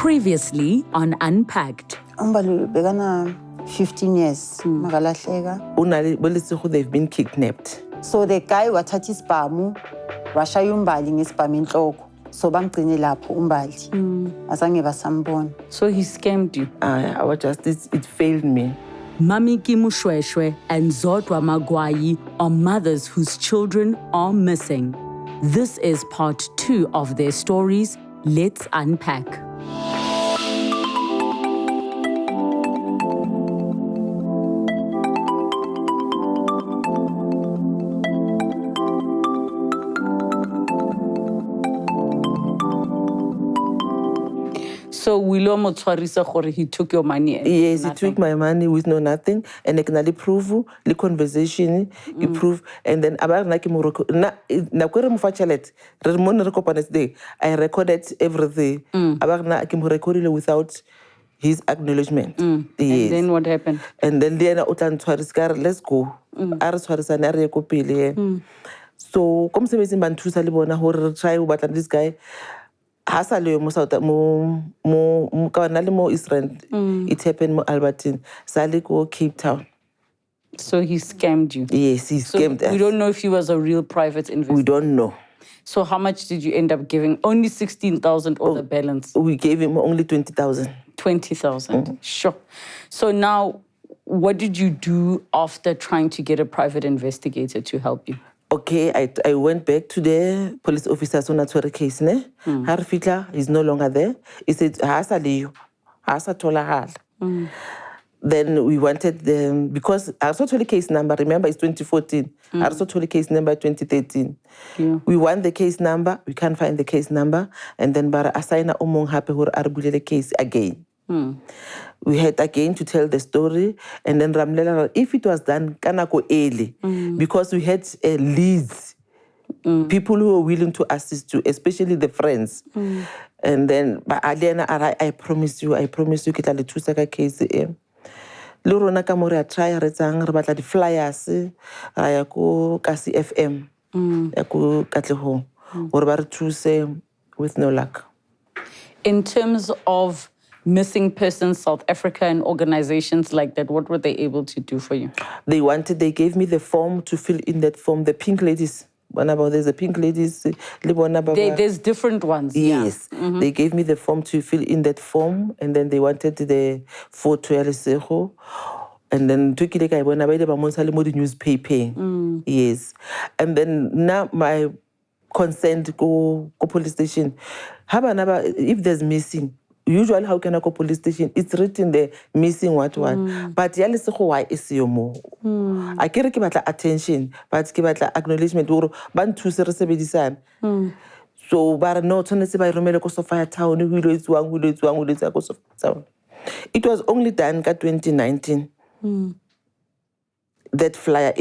Previously on Unpacked. Umbali bekana 15 years makalahleka. They've been kidnapped. So the guy wathatha isibhamu washaya umbali ngesibhamu enhloko. So bamgcine lapho umbali. Azange basambona. So he scammed you. It failed me. Mamikie, Moshoeshoe and Zodwa Magwayi are mothers whose children are missing. This is part 2 of their stories. Let's unpack. So Willow Motshwarisa gore he took your money. Yes, he took my money with nothing, and I can prove the conversation, he prove, and then about like Morocco. I recorded everything. About na recorded without his acknowledgement. Yes. And then what happened? And then let's go. So come se bese banthusa le bona hore try ho batla this guy. Hasale mo Israel. It happened mo Albertine. Sale go Cape Town. So he scammed you? Yes, he scammed us. We don't know if he was a real private investor. We don't know. So how much did you end up giving? Only 16,000 or the balance? We gave him only 20,000. 20,000. Sure. So now, what did you do after trying to get a private investigator to help you? Okay, I went back to the police officers on a case. Harfitla is no longer there. He said, Then we wanted them, because our total case number, remember, is 2014. Our total case number, 2013. Yeah. We want the case number, we can't find the case number, and then bara assign umong happy who argued the case again. We had again to tell the story, and then Ramlela, if it was done, kanako early, because we had leads, people who were willing to assist you, especially the friends. And then, but Aliana, I promise you, kita le tusaka case. Lorona kamore try retsang re batla di flyers ya ko kasi FM ya ko Katlehong gore ba re thuse with no luck. In terms of missing persons, South Africa and organizations like that, what were they able to do for you? They gave me the form to fill in that form, the pink ladies. There's the pink ladies. There's different ones. Yes. Yeah. They gave me the form to fill in that form, and then they wanted the photo ya lesego. And then took it like when I read about the newspaper. Yes. And then now my consent go police station. If there's missing, usually how can I go police station? It's written there, missing what. But ya lesego why is yo mo. I can't give attention, but give acknowledgement. Bantu se sebedisana. So, but no, tshwanetse ba romele ko Sophia Town. It was only done in 2019. That flyer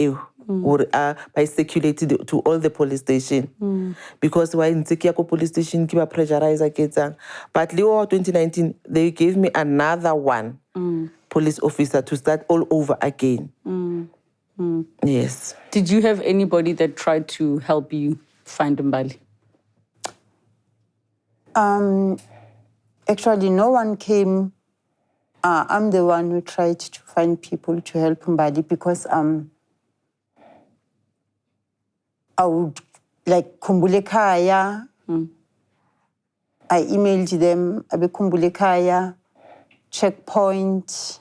by circulated to all the police stations. Because why in Sekiako police station keep a pressurizer ketang. But Leo 2019, they gave me another one police officer to start all over again. Yes. Did you have anybody that tried to help you find Mbali? Actually, no one came. I'm the one who tried to find people to help Mbali because I would like Kumbule Kaya. I emailed them, Abe Kumbule Kaya, Checkpoint.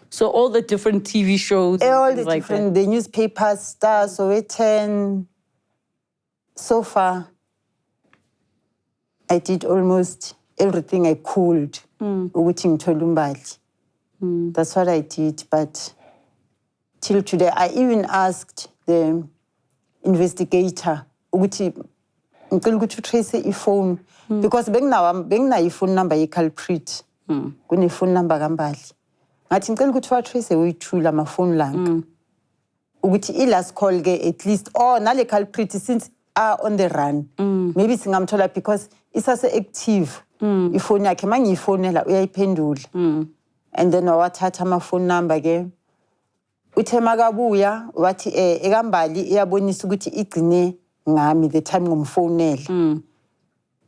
So all the different TV shows, all the like different, the newspapers, Stars, Sowetan. So far, I did almost everything I could. That's what I did. But till today, I even asked the investigator to trace a phone because bengna phone number ye culprit. Kune phone number gambali. Ngathi ngicela ukuthi wa trace uyithula ma phone lang. Ukuthi I last call ge at least nale culprit since on the run. Maybe singamthola because isase active. Ifoni yakhe mangiyifonela uyayiphendula. And then wathatha ama phone number ke. Uthe makabuya wathi ekambali iyabonisa ukuthi igcine ngami the time ngomfonela.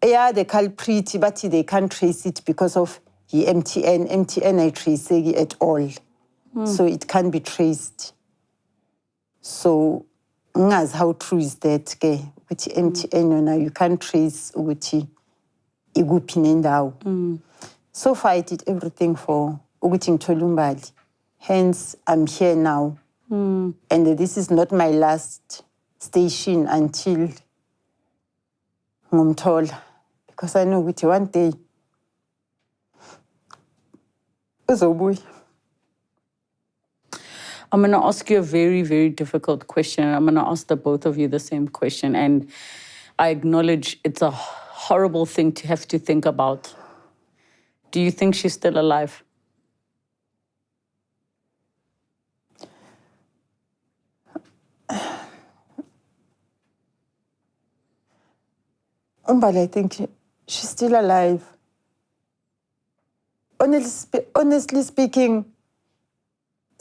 yeah, the culprit, but they can't trace it because of the MTN. MTN I trace it at all. So it can't be traced. So, how true is that? With MTN, you can't trace ukuthi iguphi nendawo. So far, I did everything for ukuthi ngithole umbali. Hence, I'm here now. And this is not my last station until ngumthola. Because I know ukuthi one day, uzobuya. I'm going to ask you a very, very difficult question. I'm going to ask the both of you the same question. And I acknowledge it's a horrible thing to have to think about. Do you think she's still alive? Umbali, I think she's still alive. Honestly speaking,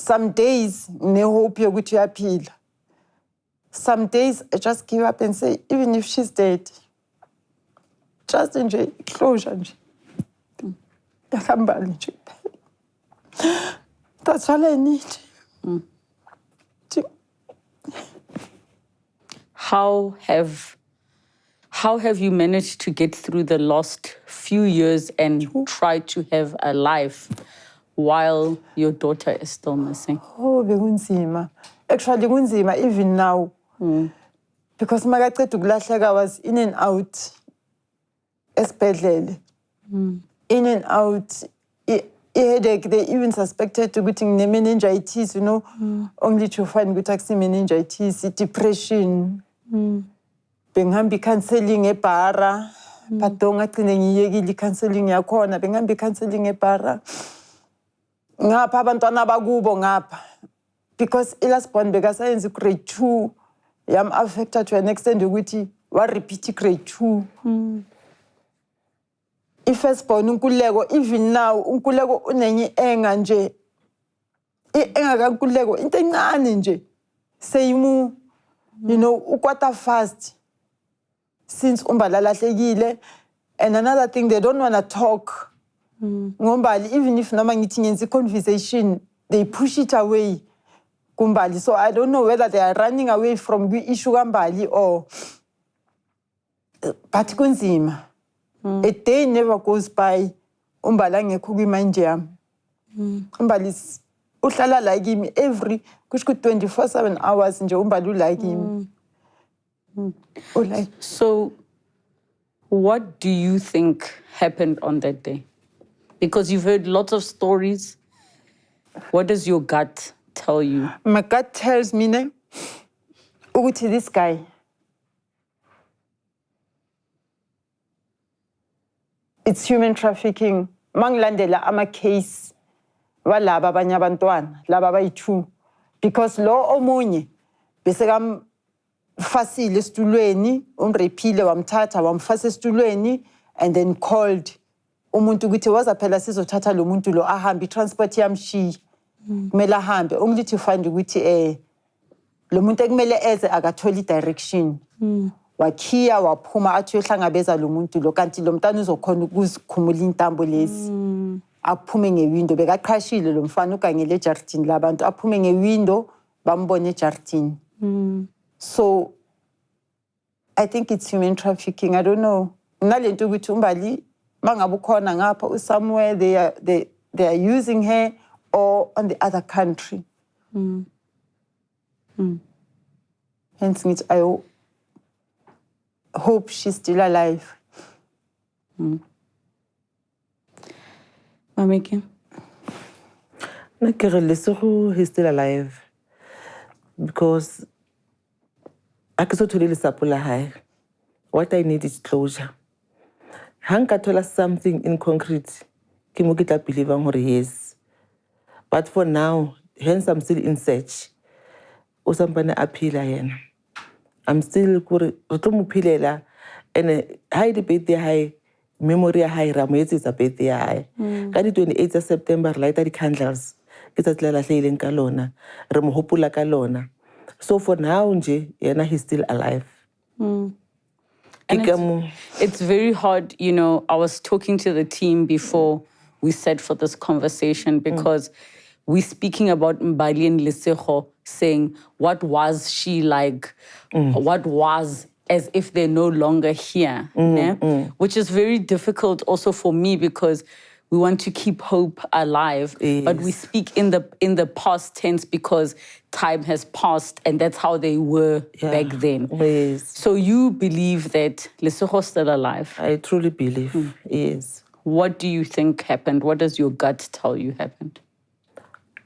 some days, I hope you're going to appeal. Some days, I just give up and say, even if she's dead, just enjoy closure. That's all I need. How have you managed to get through the last few years and try to have a life while your daughter is still missing? Oh, bekunzima. Actually, kunzima even now. Because makaqeda ukulahleka I was in and out esibhedlele. In and out. Headache, they even suspected ukuthi ngine-meningitis, only to find ukuthi akusi-meningitis, depression. Bengihamba i-counselling eBhara, but ngagcine ngiyekile i-counselling yakhona. Bengihamba i-counselling eBhara. Ngapha abantwana bakubo ngapha. Because i-last born bekasayenza grade 2, yam affected to an extent ukuthi wa-repeat grade 2. I-first born uNkululeko, even now uNkululeko unenye enga nje. I-enga kaNkululeko into encane nje. Seyimu, ukwata fast. Since umbala lahlekile. And another thing, they don't want to talk. Ngombali, even if noma ngithi ngenza conversation, they push it away. Kumbali. So I don't know whether they are running away from the issue kambali or but kunzima. A day never goes by umbala ngekho kwimind yami. Umbali uhlala like him every kusho 24/7 hours nje umbali like him. So what do you think happened on that day? Because you've heard lots of stories. What does your gut tell you? My gut tells me ukuthi this guy, it's human trafficking. Mangilandela ama-case walaba abanye abantwana, laba abayi-2. Because lo omunye besekamfasile esitulweni, umrephile wamthatha wamfasa esitulweni and then called umuntu ukuthi waza phela sizothatha lo muntu lo ahambe i-transport yamshiya. Kumele ahambe only to find ukuthi lo muntu ekumele eze akatholi direction. Wakhiya waphuma athi uyohlangabeza lo muntu lo kanti lo mntana uzokhona ukuzikhumula intambo lezi. Aphume ngewindow bekaqhashile lo mfana ugangele ejardini labantu aphume ngewindow bambone ejardini. So I think it's human trafficking. I don't know. Nalento ukuthi umbali mangabe ukhona ngapha somewhere they are using her or on the other country. Hence I hope she's still alive. Mamikie? He's still alive. Because what I need is closure. Hanka told us something in concrete. Kimukita believe he is. But for now, hence I'm still in search. Usampane appeal. I'm still pilela and high debate the high memory high ramoyet is a bit the high. Kadi 28th of September, lighter the candles. It's at Lala Lane Kalona, Remohopula Kalona. So for now, he's still alive. And it's very hard, you know, I was talking to the team before we sat for this conversation because we're speaking about Mbali and Lesego saying, what was she like? What was, as if they're no longer here, which is very difficult also for me because we want to keep hope alive, but we speak in the past tense because time has passed and that's how they were back then. Yes. So you believe that Lesego is still alive? I truly believe, yes. What do you think happened? What does your gut tell you happened?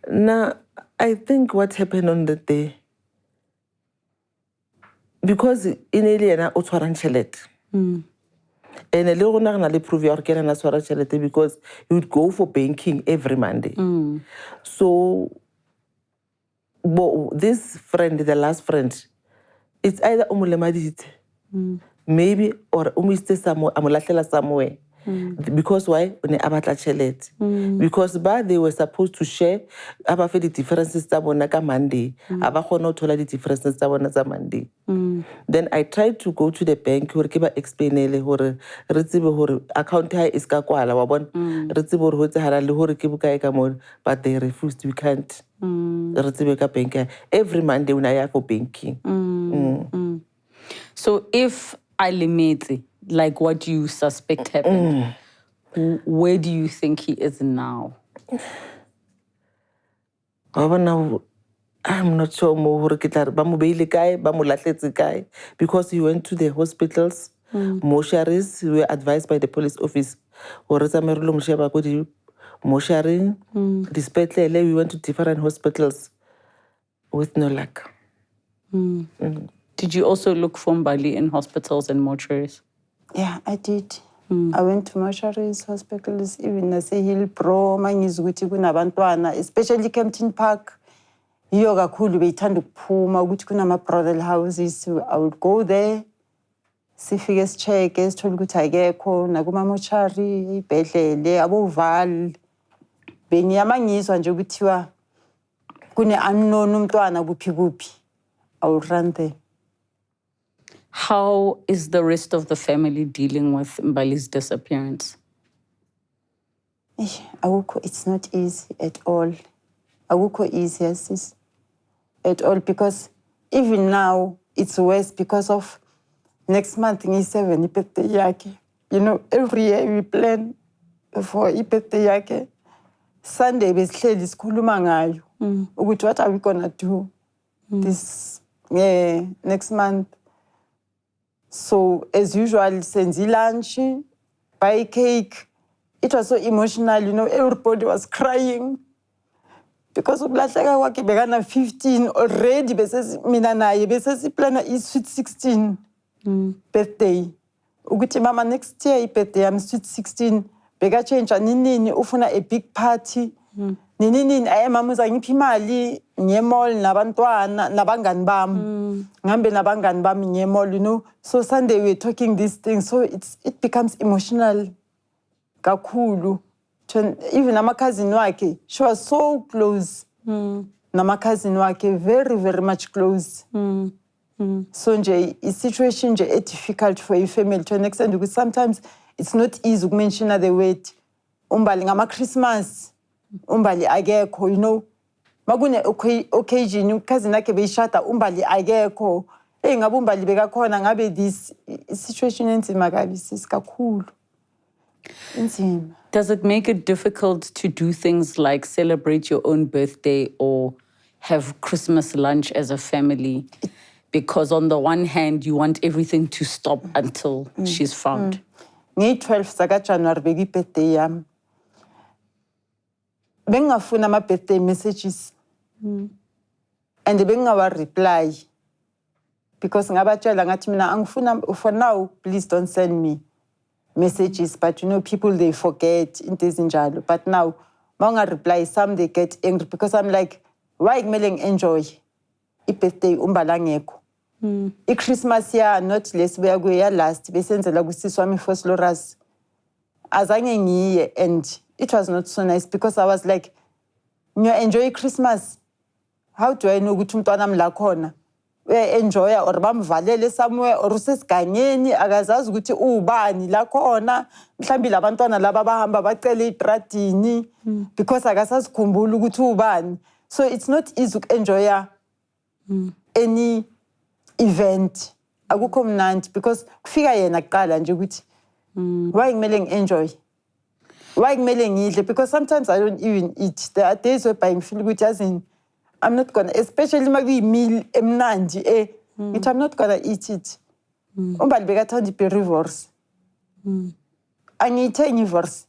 Now, I think what happened on that day, because in Eliana, o tshwarang tšhelete. And a little na prove your because he would go for banking every Monday. So this friend, the last friend, it's either umulemadite, maybe or umiste somewhere. Because why? Because they were supposed to share about the differences Monday. The differences Monday. Then I tried to go to the bank or explain account is but they refused. We can't. Every Monday when I have for banking. So if I limit, like what you suspect happened, where do you think he is now? I'm not sure because he went to the hospitals, mortuaries. We were advised by the police office. Mortuary, we went to different hospitals with no luck. Did you also look for Mbali in hospitals and mortuaries? Yeah, I did. I went to mortuaries, hospitals, even Hillbrow, Mangizguti kunabantwana, especially Kempton Park. Yoga kakhulu beyithanda ukuphuma ukuthi kunama-brothel houses. I would go there, sifike sicheke, sithole ukuthi akekho, nakuma-mortuary, ibhedlele, aboval. Bengiyama ngizwa nje ukuthiwa kune-unknown umntwana kuphi. I would run there. How is the rest of the family dealing with Mbali's disappearance? It's not easy at all. Awukho easy, sis, at all, because even now it's worse because of next month ngi-7 birthday yakhe. You know, every year we plan for birthday yakhe. Sunday besihleli sikhuluma ngayo ukuthi what are we gonna do this next month. So as usual, senzi lunch, buy cake. It was so emotional, you know, everybody was crying. Because ukulahleka kwakhe bekana 15 already mina naye besesiplana i-sweet 16 birthday. Ukuthi mama next year birthday yami sweet 16 beka-change nini ufuna a big party. Nini mama uzangiphi imali ngiye-mall nabantwana nabangani bami. Ngihambe nabangani bami ngiye-mall, you know. So Sunday we're talking these things, so it becomes emotional kakhulu. Even nama cousin wakhe, she was so close. Nama cousin wakhe, very, very much close. So nje, the situation is difficult for a family to an extent because sometimes it's not easy to mention the word umbali ngama Christmas, umbali agekho, you know. Magune occasion cousin wakhe beyishada umbali agekho. Ngabe umbali bekakhona ngabe this situation enzima kabi sisikakhulu. Enzima. Does it make it difficult to do things like celebrate your own birthday or have Christmas lunch as a family? Because on the one hand, you want everything to stop until she's found. Ngi-12 saka January beki birthday yami. Bengafuna ama birthday messages. And bengawa reply. Because ngabatshela ngathi mina angifuna for now, please don't send me messages, but you know, people, they forget into zinjalo. But now, manga reply, some they get angry because I'm like, why kumele enjoy birthday umbala ngekho? I-Christmas ya not less beya last besenzela kusisi wami first Loras. Azange ngiye, and it was not so nice because I was like, you enjoy Christmas. How do I know ukuthi umntwana mi la khona? enjoya or bamvalele somewhere or usesiganyeni akazazi ukuthi ubani la khona mhlambi labantwana laba bahamba bacela itradini because akasasikhumbula ukuthi ubani. So it's not easy to enjoy any event. Akukho mnandi because kufika yena kuqala nje ukuthi why kumele ngi-enjoy, why kumele ngidle, because sometimes I don't even eat. There are days where I feel ukuthi yazi I'm not gonna, especially meal emnandi which I'm not gonna eat it. Umbali bekathanda i-berryvores. Angiyithengi ivors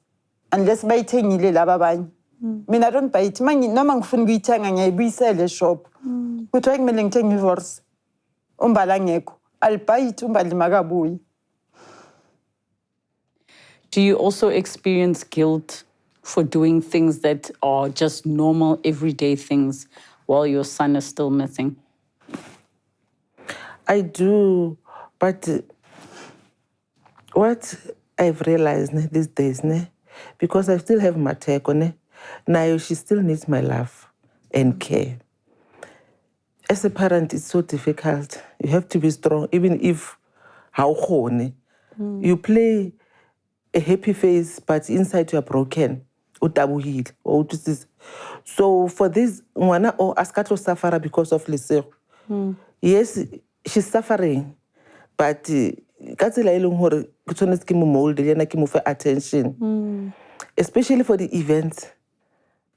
unless bayithengile laba abanye. Mina I don't buy it. Noma ngifuna ukuyithenga ngiyayibuyisela eshop. Kuthiwa kumele ngithenge ivors. Umbali angekho. I'll buy it umbali makabuyi. Do you also experience guilt for doing things that are just normal, everyday things while your son is still missing? I do, but what I've realized these days, because I still have Mateko, now she still needs my love and care. As a parent, it's so difficult. You have to be strong, even if how you play a happy face, but inside you are broken. So for this, Mwana or Askato suffer because of Lesego. Yes, she's suffering, but attention, especially for the events.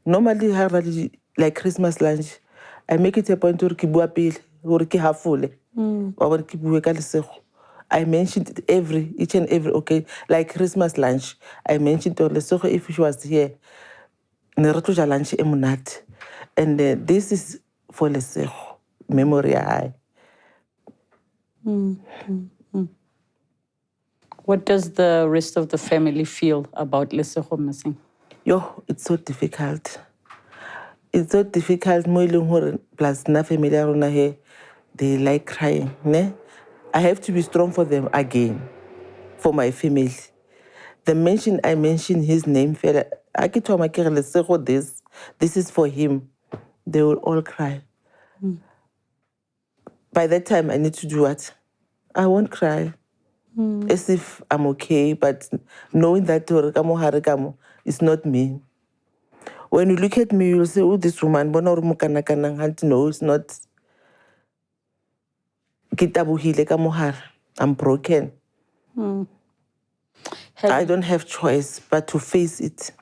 Normally, like Christmas lunch, I make it a point to kibua pil or kihafule or kibuwe Lesego. I mentioned it each and every okay, like Christmas lunch. I mentioned to Lesego if she was here. Neratuja lunch emunat, and this is for Lesego memory high. What does the rest of the family feel about Lesego missing? Yo, it's so difficult. It's so difficult. Plus, na family arona here, they like crying. Ne? I have to be strong for them again, for my family. The mention I mentioned his name, this is for him. They will all cry. By that time, I need to do what? I won't cry. As if I'm okay, but knowing that it's not me. When you look at me, you'll say, oh, this woman, no, it's not. I'm broken. I don't have choice but to face it.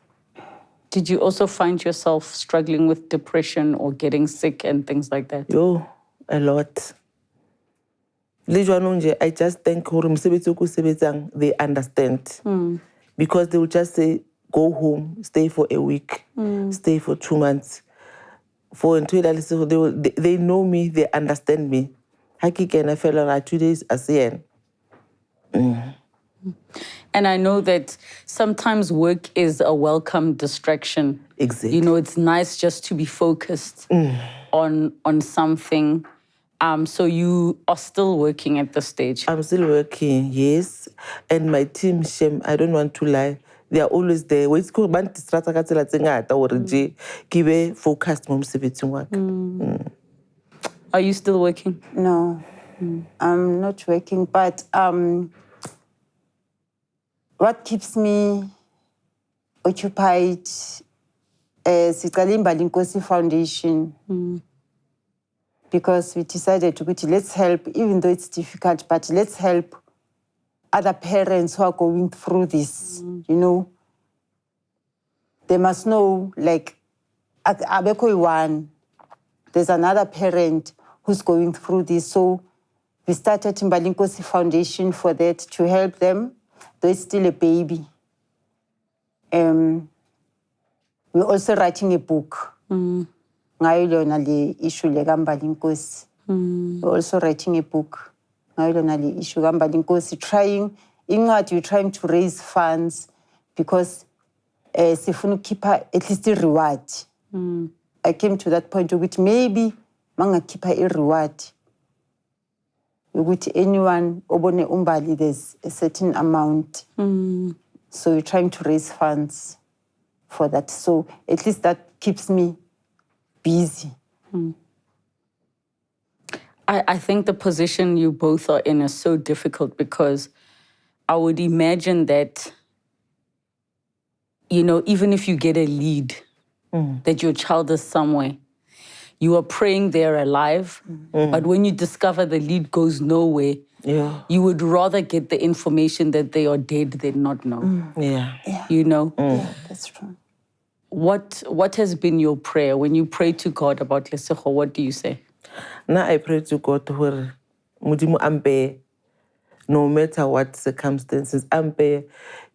Did you also find yourself struggling with depression or getting sick and things like that? Yo, a lot. I just thank they understand. Because they will just say, go home, stay for a week, stay for 2 months. They know me, they understand me. I feel like 2 days as And I know that sometimes work is a welcome distraction. Exactly. You know, it's nice just to be focused on something. So you are still working at this stage? I'm still working, yes. And my team, Shem, I don't want to lie, they are always there. Wait, go ban distrata ka tsela tse ngata hore je ke be focused mo mosebetsing wa ka. Are you still working? No, I'm not working, but what keeps me occupied is the Mbali Nkosi Foundation. Because we decided to let's help, even though it's difficult, but let's help other parents who are going through this, you know. They must know, like, at Abeko one, there's another parent who's going through this. So we started Mbali Nkosi Foundation for that, to help them, though it's still a baby. We're also writing a book. We're also writing a book. Trying to raise funds because sifuna keep at least a reward. I came to that point which maybe manga keep a reward. With anyone obone umbali, there's a certain amount. So we're trying to raise funds for that. So at least that keeps me busy. I think the position you both are in is so difficult because I would imagine that, even if you get a lead that your child is somewhere, you are praying they're alive, but when you discover the lead goes nowhere, you would rather get the information that they are dead than not know. Yeah, that's true. What has been your prayer? When you pray to God about Lesego, what do you say? Now I pray to God where Modimo ampe, no matter what circumstances, ampe,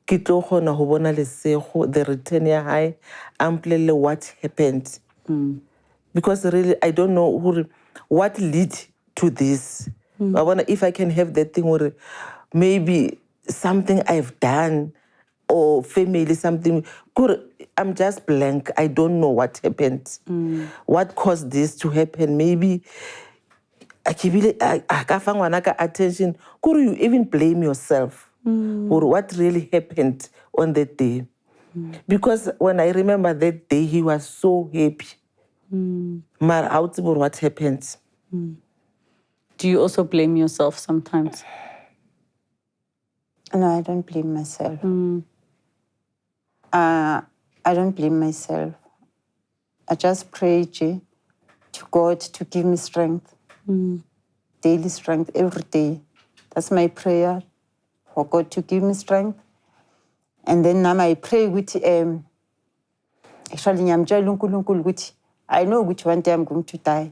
ke tlo kgona ho bona Lesego, the return ya hae, ampolele what happened. Because really, I don't know what led to this. I wonder if I can have that thing where maybe something I've done or family, something. I'm just blank. I don't know what happened. What caused this to happen? Maybe I ka fa ngwana ka attention. Could you even blame yourself for what really happened on that day? Because when I remember that day, he was so happy. But out about what happened. Do you also blame yourself sometimes? No, I don't blame myself. I don't blame myself. I just pray to God to give me strength, daily strength every day. That's my prayer, for God to give me strength. And then now I pray with actually I know which one day I'm going to die,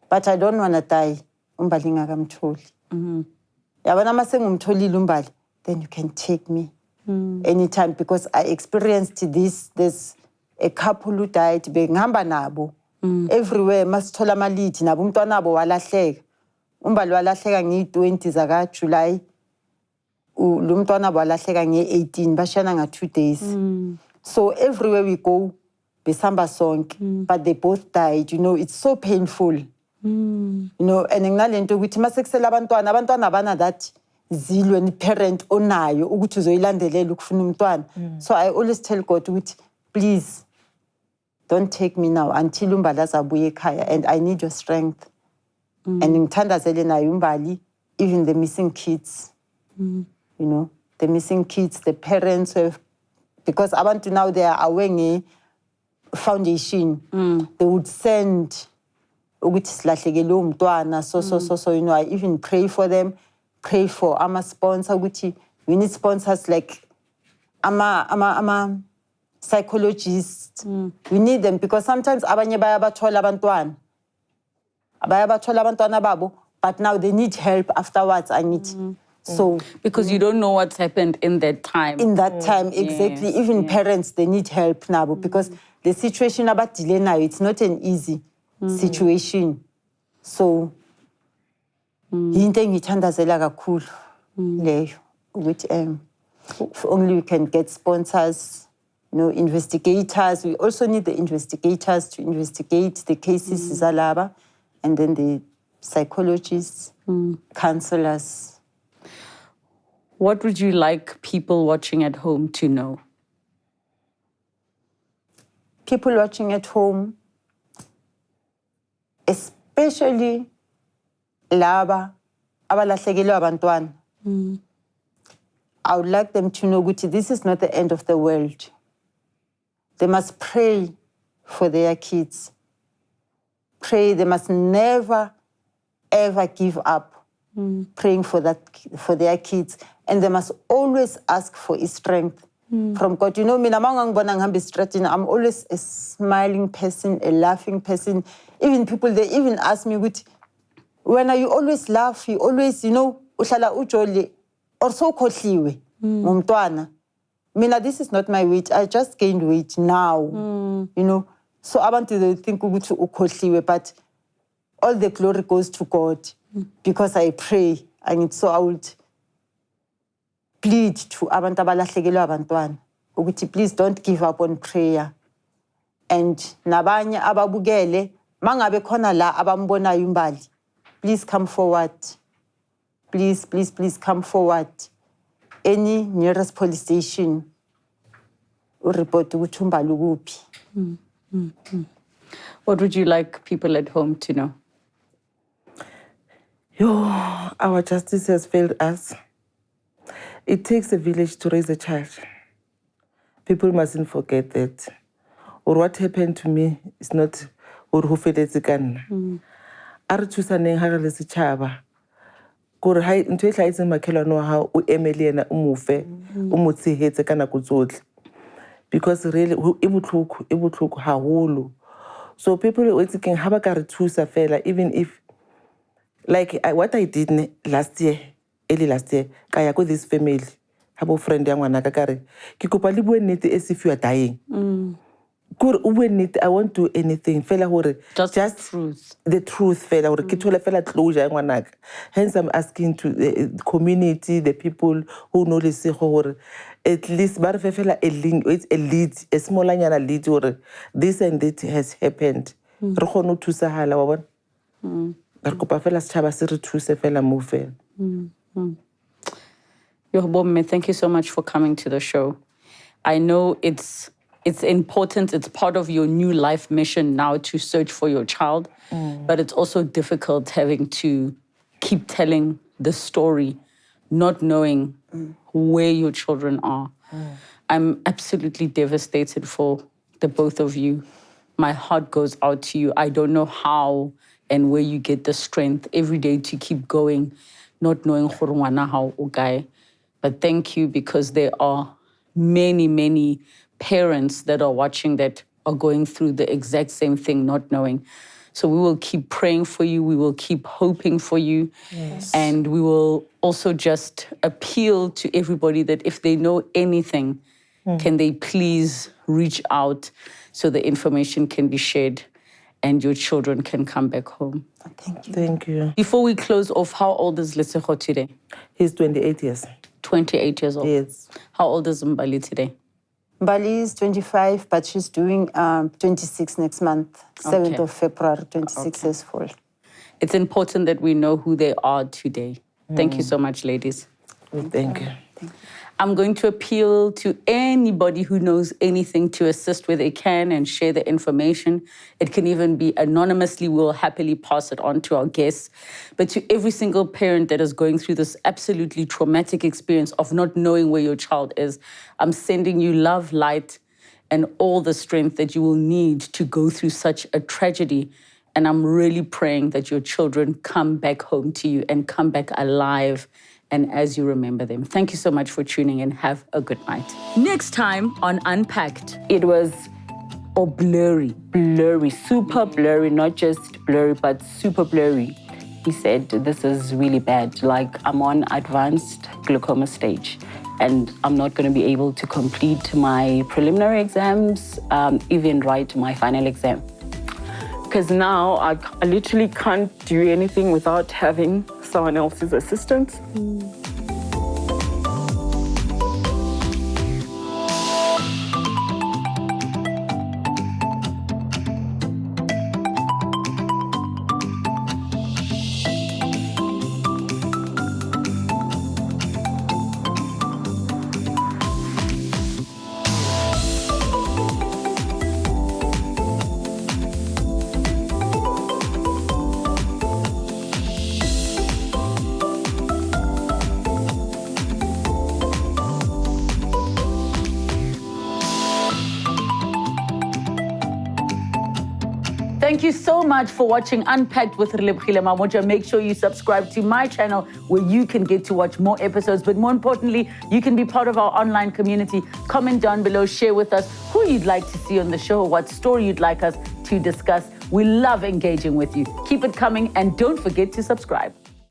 but I don't want to die. Then you can take me anytime, because I experienced this. There's a couple who died. Everywhere masithola amalithi nabo umntwana wabo walahleka. Umbali walahleka nge-20 zaka July. Lo mntwana wabo walahleka nge-18 bashana nga 2 days. So everywhere we go besamba sonke, but they both died. It's so painful. And nginalento ukuthi masekusela abantwana abana that zilo ni parent onayo ukuthi uzoyilandelela ukufuna umntwana. So I always tell God ukuthi please don't take me now until umbali azabuya ekhaya, and I need your strength. And ngithandazele naye umbali, even the missing kids. The missing kids, the parents because abantu now they are aware foundation. They would send ukuthi silahlekele umntwana, so I even pray for them, pray for ama sponsor ukuthi we need sponsors like ama psychologists. We need them because sometimes abanye bayabathola abantwana babo, but now they need help afterwards. I need so because you don't know what's happened in that time. In that time, exactly. Yes, Even parents, they need help now because the situation about delay now, it's not an easy situation. So yinto engithandazela kakhulu leyo ukuthi if only we can get sponsors, investigators. We also need the investigators to investigate the cases zalaba, and then the psychologists, counselors. What would you like people watching at home to know? People watching at home, especially laba abalahlekelwe abantwana, I would like them to know that this is not the end of the world. They must pray for their kids. Pray. They must never, ever give up praying for their kids. And they must always ask for his strength from God. I'm always a smiling person, a laughing person. Even people, they even ask me, when are you always laugh? You always, uhlala ujoli or so khohliwe ngumntwana. This is not my weight. I just gained weight now. So abantu they think ukuthi ukhohliwe, but all the glory goes to God because I pray. And so I would plead to abantu abalahlekelwe abantwana ukuthi please don't give up on prayer. And nabanye ababukele mangabe khona la abambonayo umbali, please come forward. Please come forward. Any nearest police station report ukuthi umbali ukuphi. What would you like people at home to know? Our justice has failed us. It takes a village to raise a child. People mustn't forget that. Or what happened to me is not or who fedetse ka nna. A re thusaneng ha re le setjhaba. Gore ha ntho e tlhaetseng makhelwane wa hao o emele yena o mo fe o mo tshehetse ka nako tsotlhe. Because really e botlhoko haholo. So people always thinking ha ba ka re thusa fela, even if like what I did early last year, ka ya ko this family ha bo friend ya ngwana ka kare ke kopa le bue nnete as if you are dying. Kore o bue nnete, I won't do anything fela hore just truth. The truth fela hore ke thole fela closure ya ngwana ka. Hence I'm asking to the community, the people who know lesego hore at least ba re fe fela a link, it's a lead, a smallanyana lead hore this and that has happened. Re kgone ho thusahala wa bona. Re kopa fela setjhaba se re thuse fela mo fela. Bomme, thank you so much for coming to the show. I know it's important, it's part of your new life mission now to search for your child, but it's also difficult having to keep telling the story, not knowing where your children are. I'm absolutely devastated for the both of you. My heart goes out to you. I don't know how and where you get the strength every day to keep going, not knowing how okay. But thank you, because there are many, many parents that are watching that are going through the exact same thing, not knowing. So we will keep praying for you. We will keep hoping for you. Yes. And we will also just appeal to everybody that if they know anything, can they please reach out so the information can be shared and your children can come back home. Thank you. Thank you. Before we close off, how old is Lesego today? He's 28 years. 28 years old? Yes. How old is Mbali today? Mbali is 25, but she's doing 26 next month, 7th of February, 26 years old. It's important that we know who they are today. Thank you so much, ladies. Thank you. I'm going to appeal to anybody who knows anything to assist where they can and share the information. It can even be anonymously. We'll happily pass it on to our guests. But to every single parent that is going through this absolutely traumatic experience of not knowing where your child is, I'm sending you love, light, and all the strength that you will need to go through such a tragedy. And I'm really praying that your children come back home to you and come back alive and as you remember them. Thank you so much for tuning in. Have a good night. Next time on Unpacked. It was blurry, super blurry, not just blurry, but super blurry. He said, this is really bad. Like, I'm on advanced glaucoma stage and I'm not going to be able to complete my preliminary exams, even write my final exam. Because now I literally can't do anything without having someone else's assistance. Thank you so much for watching Unpacked with Relebogile Mabotja. Make sure you subscribe to my channel where you can get to watch more episodes. But more importantly, you can be part of our online community. Comment down below, share with us who you'd like to see on the show, what story you'd like us to discuss. We love engaging with you. Keep it coming and don't forget to subscribe.